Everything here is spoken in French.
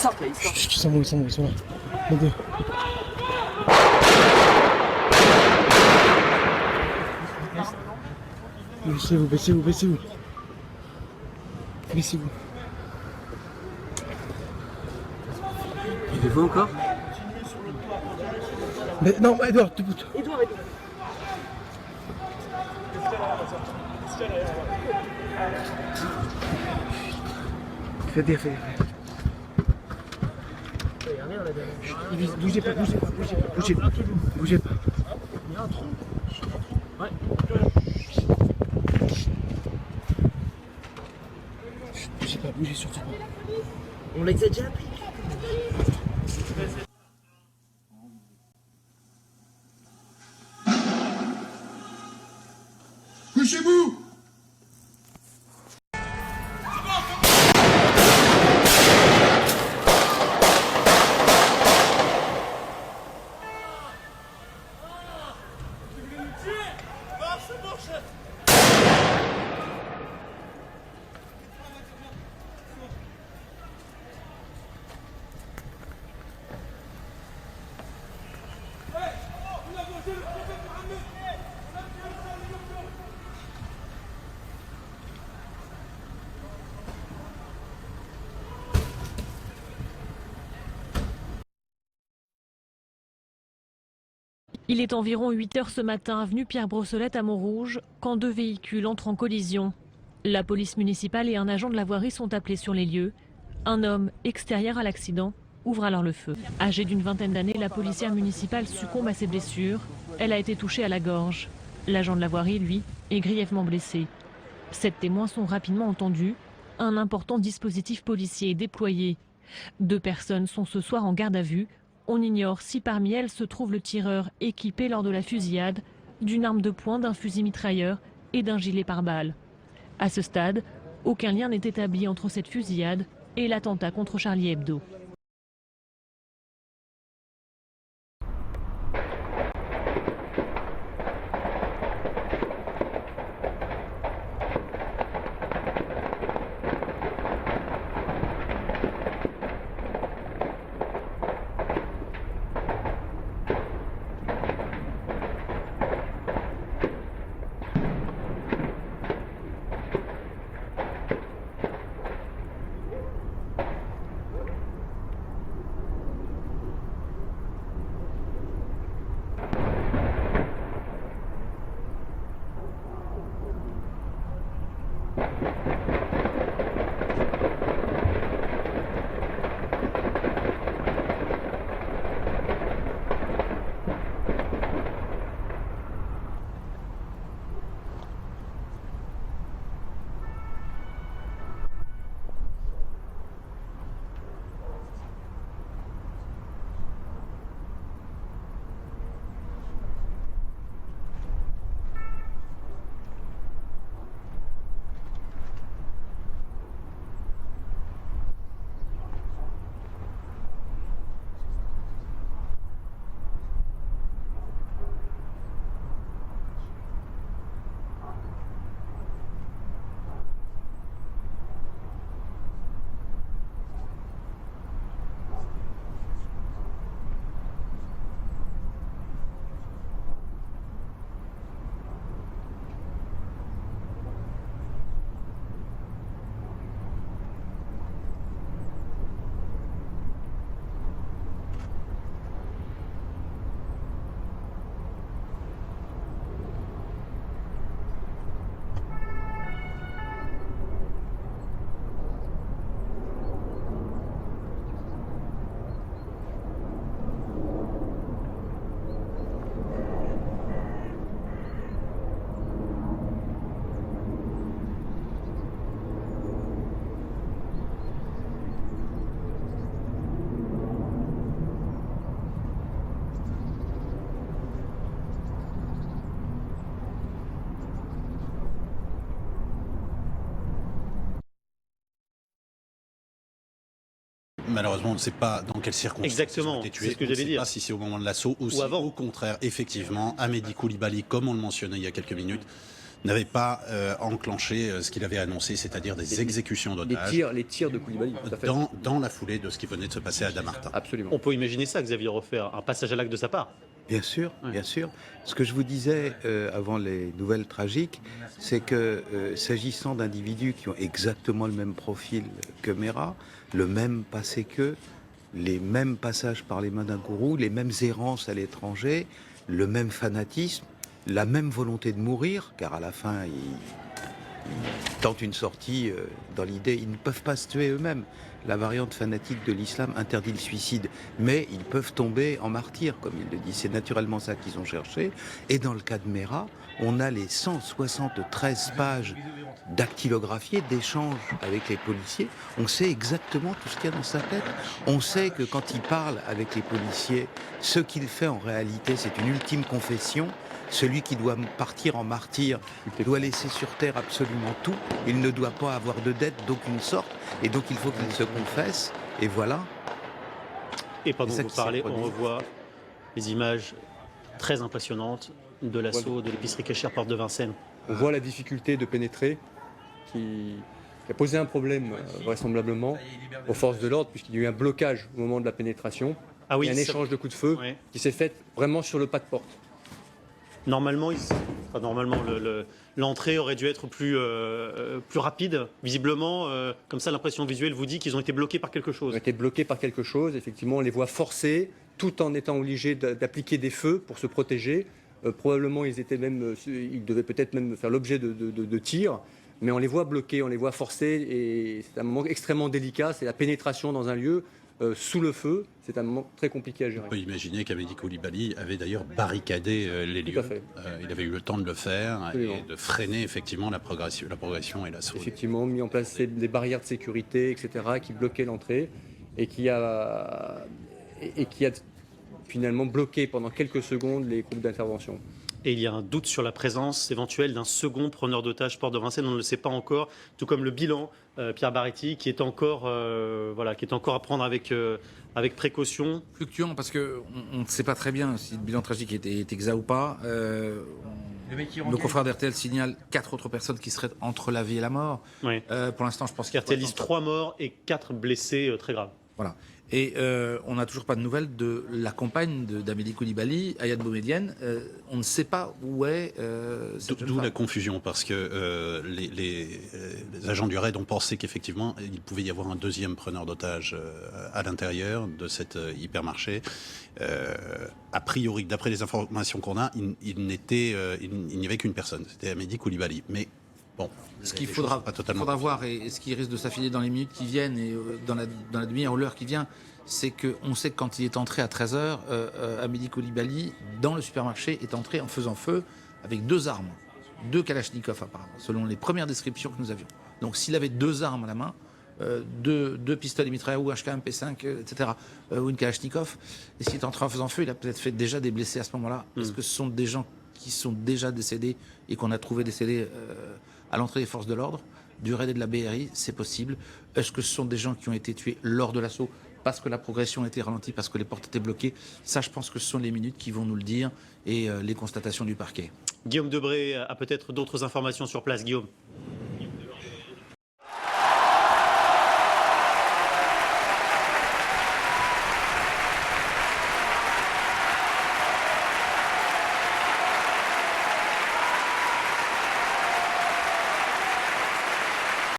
sortent là, ils sortent. Chut, ils sont bons, ils sont là. Les deux. Baissez-vous, baissez-vous, baissez-vous. Baissez-vous. Il les voit encore? Mais non, Edouard, debout. Edouard. Fais gaffe. Bougez pas. Bougez pas. Il y a un trou. Ouais. Bougez surtout pas. On les a déjà pris. Couchez-vous! Il est environ 8 h ce matin, avenue Pierre-Brossolette à Montrouge, quand deux véhicules entrent en collision. La police municipale et un agent de la voirie sont appelés sur les lieux. Un homme, extérieur à l'accident, ouvre alors le feu. Âgée d'une vingtaine d'années, la policière municipale succombe à ses blessures. Elle a été touchée à la gorge. L'agent de la voirie, lui, est grièvement blessé. 7 témoins sont rapidement entendus. Un important dispositif policier est déployé. 2 personnes sont ce soir en garde à vue. On ignore si parmi elles se trouve le tireur équipé lors de la fusillade d'une arme de poing, d'un fusil mitrailleur et d'un gilet pare-balles. À ce stade, aucun lien n'est établi entre cette fusillade et l'attentat contre Charlie Hebdo. Malheureusement, on ne sait pas dans quelles circonstances exactement, il a été tué. c'est ce que on ne j'allais sait dire. pas si c'est au moment de l'assaut ou si, avant. au contraire, effectivement, Amédi Koulibaly, comme on le mentionnait il y a quelques minutes, n'avait pas enclenché ce qu'il avait annoncé, c'est-à-dire des exécutions d'otages Les tirs de Koulibaly, tout à fait. dans la foulée de ce qui venait de se passer à Damartin. Absolument. On peut imaginer ça, Xavier Refer, un passage à l'acte de sa part. Bien sûr, Ouais. bien sûr. Ce que je vous disais avant les nouvelles tragiques, c'est que s'agissant d'individus qui ont exactement le même profil que Mera, le même passé qu'eux, les mêmes passages par les mains d'un gourou, les mêmes errances à l'étranger, le même fanatisme, la même volonté de mourir, car à la fin, ils tentent une sortie dans l'idée, ils ne peuvent pas se tuer eux-mêmes. La variante fanatique de l'islam interdit le suicide, mais ils peuvent tomber en martyrs, comme il le dit. C'est naturellement ça qu'ils ont cherché. Et dans le cas de Mera, on a les 173 pages dactylographiées d'échanges avec les policiers. On sait exactement tout ce qu'il y a dans sa tête. On sait que quand il parle avec les policiers, ce qu'il fait en réalité, c'est une ultime confession. Celui qui doit partir en martyr doit laisser sur terre absolument tout. Il ne doit pas avoir de dette d'aucune sorte. Et donc il faut qu'il se confesse. Et voilà. Et pendant C'est ça que vous qui s'est parlez, on produit. revoit les images très impressionnantes de l'assaut de l'épicerie cachère Porte de Vincennes. On voit la difficulté de pénétrer qui a posé un problème vraisemblablement aux forces de l'ordre puisqu'il y a eu un blocage au moment de la pénétration Ah oui, et un ça- échange de coups de feu Ouais. qui s'est fait vraiment sur le pas de porte. Normalement, l'entrée aurait dû être plus rapide. Visiblement, comme ça, l'impression visuelle vous dit qu'ils ont été bloqués par quelque Ils chose. ont été bloqués par quelque chose. Effectivement, on les voit forcés tout en étant obligés d'appliquer des feux pour se protéger. Probablement, ils devaient peut-être même faire l'objet de tirs. Mais on les voit bloqués, on les voit forcés. Et c'est un moment extrêmement délicat. C'est la pénétration dans un lieu sous le feu. C'est un moment très compliqué à gérer. On peut imaginer qu'Amédi Koulibaly avait d'ailleurs barricadé les Tout lieux. à fait. Il avait eu le temps de le faire Absolument. et de freiner effectivement la progression et l'assaut. Effectivement, mis en place des barrières de sécurité, etc., qui bloquaient l'entrée et qui a finalement bloqué pendant quelques secondes les groupes d'intervention. Et il y a un doute sur la présence éventuelle d'un second preneur d'otages Porte de Vincennes. On ne le sait pas encore, tout comme le bilan, Pierre Baretti, qui est encore à prendre avec précaution. Fluctuant parce que on ne sait pas très bien si le bilan tragique est exact ou pas. Nos confrères d'RTL signalent 4 autres personnes qui seraient entre la vie et la mort. Ouais. Pour l'instant, je pense qu'il faut RTL liste attendre. 3 morts et 4 blessés très graves. Voilà. Et on n'a toujours pas de nouvelles de la compagne d'Amédi Koulibaly, Ayad Boumedienne. On ne sait pas où est cette jeune D'où la femme. confusion, parce que les agents du RAID ont pensé qu'effectivement, il pouvait y avoir un deuxième preneur d'otages à l'intérieur de cet hypermarché. A priori, d'après les informations qu'on a, il n'y avait qu'une personne, c'était Amédi Koulibaly. Mais bon, Ce qu'il les faudra, choses sont pas totalement voir et ce qui risque de s'affiler dans les minutes qui viennent et dans la demi-heure ou l'heure qui vient, c'est qu'on sait que quand il est entré à 13h, Amédi Koulibaly, dans le supermarché, est entré en faisant feu avec 2 armes. 2 Kalachnikov apparemment, selon les premières descriptions que nous avions. Donc s'il avait 2 armes à la main, 2 pistolets mitrailleurs ou HK MP5, etc., ou une Kalachnikov, et s'il est entré en faisant feu, il a peut-être fait déjà des blessés à ce moment-là. Est-ce que ce sont des gens qui sont déjà décédés et qu'on a trouvé décédés à l'entrée des forces de l'ordre, du RAID et de la BRI? C'est possible. Est-ce que ce sont des gens qui ont été tués lors de l'assaut parce que la progression a été ralentie, parce que les portes étaient bloquées? Ça, je pense que ce sont les minutes qui vont nous le dire et les constatations du parquet. Guillaume Debré a peut-être d'autres informations sur place. Guillaume.